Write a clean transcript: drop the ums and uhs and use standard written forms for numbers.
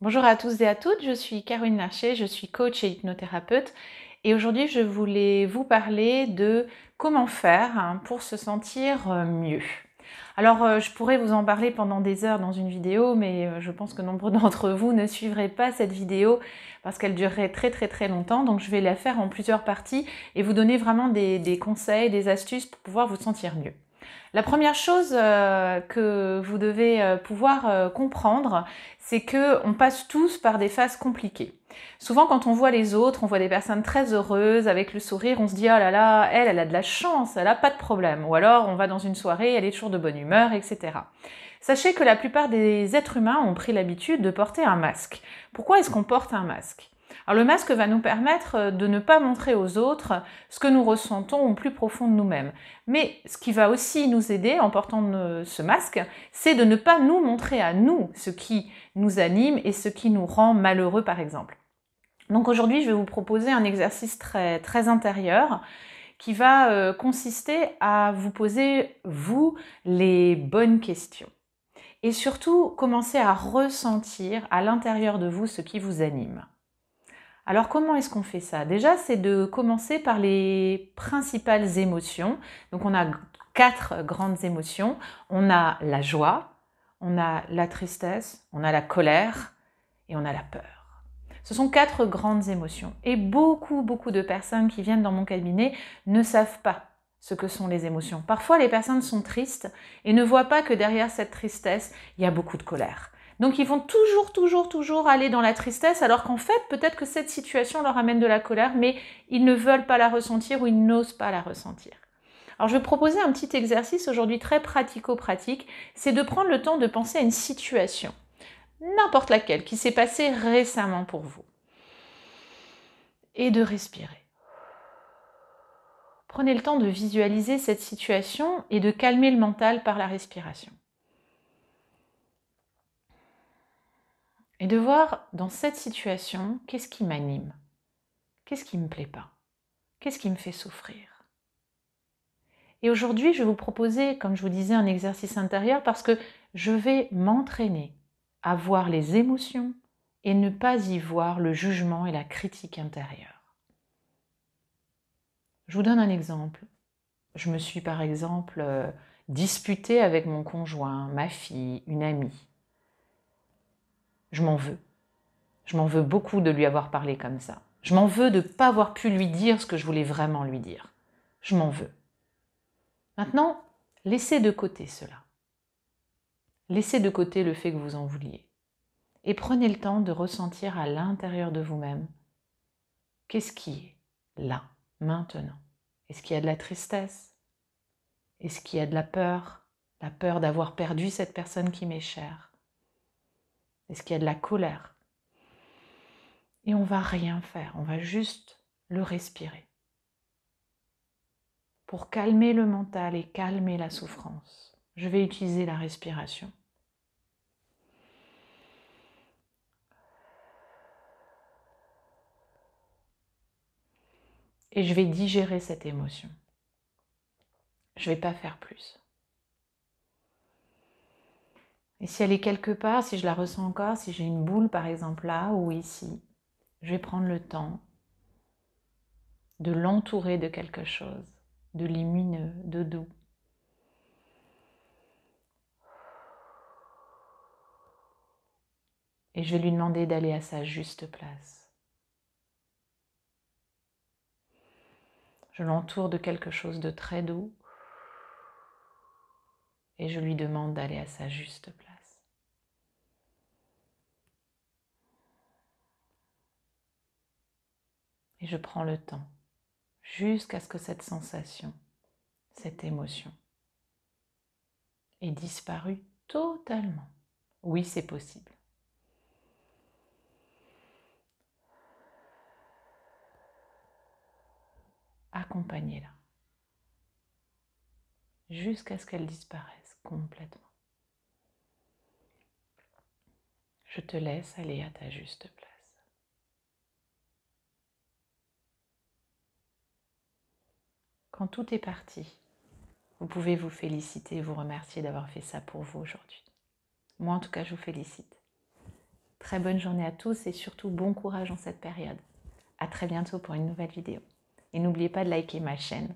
Bonjour à tous et à toutes, je suis Caroline Larcher, je suis coach et hypnothérapeute et aujourd'hui je voulais vous parler de comment faire pour se sentir mieux. Alors je pourrais vous en parler pendant des heures dans une vidéo, mais je pense que nombre d'entre vous ne suivraient pas cette vidéo parce qu'elle durerait très longtemps, donc je vais la faire en plusieurs parties et vous donner vraiment des conseils, des astuces pour pouvoir vous sentir mieux. La première chose que vous devez pouvoir comprendre, c'est qu'on passe tous par des phases compliquées. Souvent, quand on voit les autres, on voit des personnes très heureuses, avec le sourire, on se dit « Oh là là, elle a de la chance, elle n'a pas de problème ». Ou alors, on va dans une soirée, elle est toujours de bonne humeur, etc. Sachez que la plupart des êtres humains ont pris l'habitude de porter un masque. Pourquoi est-ce qu'on porte un masque ? Alors le masque va nous permettre de ne pas montrer aux autres ce que nous ressentons au plus profond de nous-mêmes. Mais ce qui va aussi nous aider en portant ce masque, c'est de ne pas nous montrer à nous ce qui nous anime et ce qui nous rend malheureux par exemple. Donc aujourd'hui, je vais vous proposer un exercice très intérieur qui va consister à vous poser, vous, les bonnes questions. Et surtout, commencer à ressentir à l'intérieur de vous ce qui vous anime. Alors comment est-ce qu'on fait ça? Déjà, c'est de commencer par les principales émotions. Donc on a 4 grandes émotions. On a la joie, on a la tristesse, on a la colère et on a la peur. Ce sont 4 grandes émotions. Et beaucoup de personnes qui viennent dans mon cabinet ne savent pas ce que sont les émotions. Parfois, les personnes sont tristes et ne voient pas que derrière cette tristesse, il y a beaucoup de colère. Donc ils vont toujours aller dans la tristesse, alors qu'en fait, peut-être que cette situation leur amène de la colère, mais ils ne veulent pas la ressentir ou ils n'osent pas la ressentir. Alors je vais proposer un petit exercice aujourd'hui très pratico-pratique, c'est de prendre le temps de penser à une situation, n'importe laquelle, qui s'est passée récemment pour vous. Et de respirer. Prenez le temps de visualiser cette situation et de calmer le mental par la respiration. Et de voir dans cette situation, qu'est-ce qui m'anime? Qu'est-ce qui ne me plaît pas? Qu'est-ce qui me fait souffrir? Et aujourd'hui, je vais vous proposer, comme je vous disais, un exercice intérieur parce que je vais m'entraîner à voir les émotions et ne pas y voir le jugement et la critique intérieure. Je vous donne un exemple. Je me suis par exemple disputée avec mon conjoint, ma fille, une amie. Je m'en veux. Je m'en veux beaucoup de lui avoir parlé comme ça. Je m'en veux de ne pas avoir pu lui dire ce que je voulais vraiment lui dire. Je m'en veux. Maintenant, laissez de côté cela. Laissez de côté le fait que vous en vouliez. Et prenez le temps de ressentir à l'intérieur de vous-même qu'est-ce qui est là, maintenant. Est-ce qu'il y a de la tristesse? Est-ce qu'il y a de la peur d'avoir perdu cette personne qui m'est chère? Est-ce qu'il y a de la colère? Et on va rien faire, on va juste le respirer. Pour calmer le mental et calmer la souffrance, je vais utiliser la respiration. Et je vais digérer cette émotion. Je ne vais pas faire plus. Et si elle est quelque part, si je la ressens encore, si j'ai une boule par exemple là ou ici, je vais prendre le temps de l'entourer de quelque chose, de lumineux, de doux. Et je vais lui demander d'aller à sa juste place. Je l'entoure de quelque chose de très doux et je lui demande d'aller à sa juste place. Et je prends le temps jusqu'à ce que cette sensation, cette émotion ait disparu totalement. Oui, c'est possible. Accompagnez-la jusqu'à ce qu'elle disparaisse complètement. Je te laisse aller à ta juste place. Quand tout est parti, vous pouvez vous féliciter et vous remercier d'avoir fait ça pour vous aujourd'hui. Moi, en tout cas, je vous félicite. Très bonne journée à tous et surtout bon courage en cette période. À très bientôt pour une nouvelle vidéo. Et n'oubliez pas de liker ma chaîne.